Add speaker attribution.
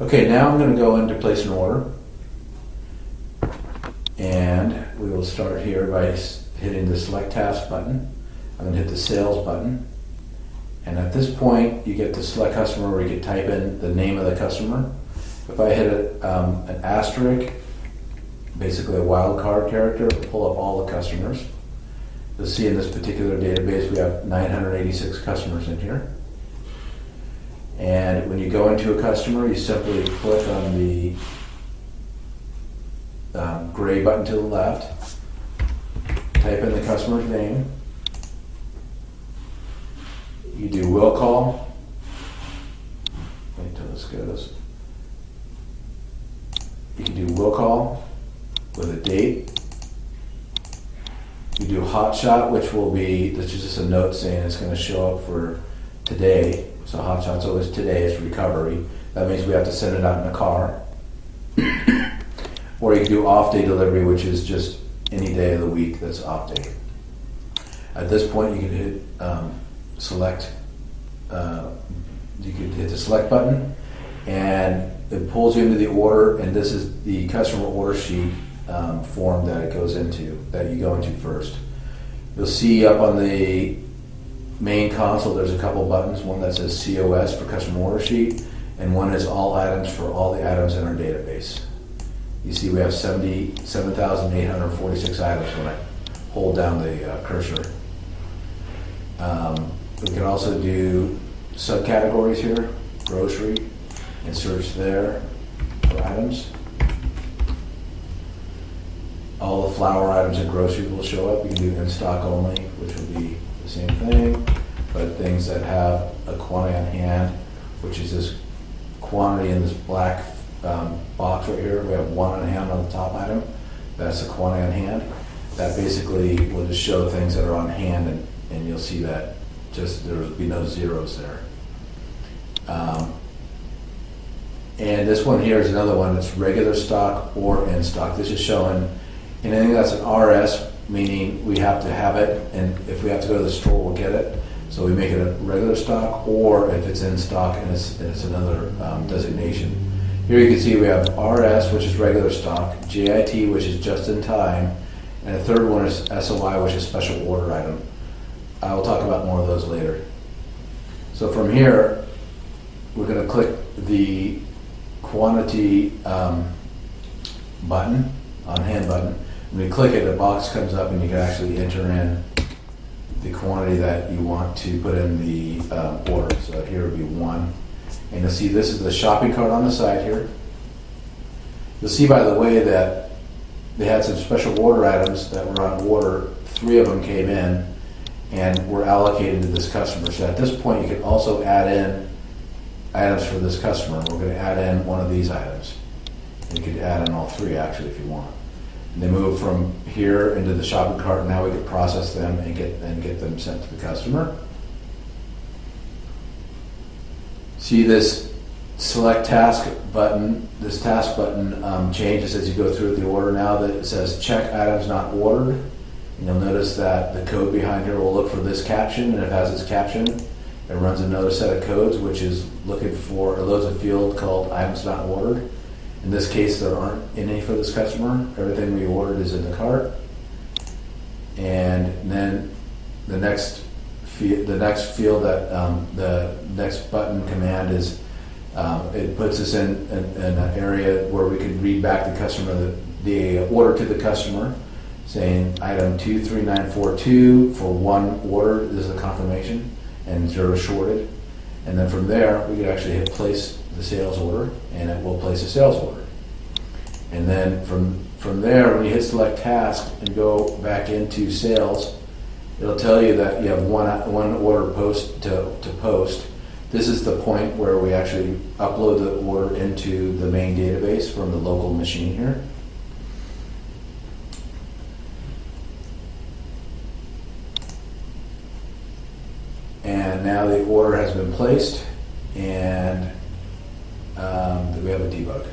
Speaker 1: Okay, now I'm going to go into place an order. And we will start here by hitting the select task button. I'm going to hit the sales button. And at this point, you get to select customer where you can type in the name of the customer. If I hit an asterisk, basically a wildcard character, it'll pull up all the customers. You'll see in this particular database we have 986 customers in here. And when you go into a customer, you simply click on the gray button to the left, type in the customer's name. You do will call. Wait until this goes. You can do will call with a date. You do hotshot, which will be, this is just a note saying it's going to show up for today. So hotshot's always today, is recovery. That means we have to send it out in a car. Or you can do off day delivery, which is just any day of the week that's off day. At this point, you can hit select. You can hit the select button, and it pulls you into the order. And this is the customer order sheet form that it goes into, that you go into first. You'll see up on the main console, there's a couple buttons. One that says COS for customer order sheet, and one is all items for all the items in our database. You see we have 77,846 items when I hold down the cursor. We can also do subcategories here, grocery, and search there for items. All the flour items in grocery will show up. You can do in stock only, which will be the same thing, but things that have a quantity on hand, which is this quantity in this black box right here. We have one on hand on the top item. That's the quantity on hand. That basically will just show things that are on hand, and you'll see that just there will be no zeros there. And this one here is another one that's regular stock or in stock. This is showing anything that's an RS, meaning we have to have it, and if we have to go to the store, we'll get it. So we make it a regular stock, or if it's in stock and it's another designation. Here you can see we have RS, which is regular stock, JIT, which is just in time, and the third one is SOI, which is special order item. I will talk about more of those later. So from here, we're going to click the quantity button, on hand button. When you click it, a box comes up and you can actually enter in the quantity that you want to put in the order. So here would be one. And you'll see this is the shopping cart on the side here. You'll see, by the way, that they had some special order items that were on order. 3 of them came in and were allocated to this customer. So at this point, you can also add in items for this customer. We're going to add in one of these items. And you could add in all 3 actually if you want. And they move from here into the shopping cart. Now we can process them and get them sent to the customer. See this select task button. This task button changes as you go through the order. Now that it says check items not ordered, and you'll notice that the code behind here will look for this caption, and it has this caption. It runs another set of codes, which is looking for, it loads a field called items not ordered. In this case, there aren't any for this customer. Everything we ordered is in the cart. And then the next field that the next button command is, it puts us in an area where we can read back the customer the order to the customer, saying item 23942 for 1 ordered. This is a confirmation, and 0 shorted. And then from there, we could actually hit place the sales order, and it will place a sales order. And then from there, when you hit select task and go back into sales, it'll tell you that you have one order post to post. This is the point where we actually upload the order into the main database from the local machine here. And now the order has been placed, and we have a debug.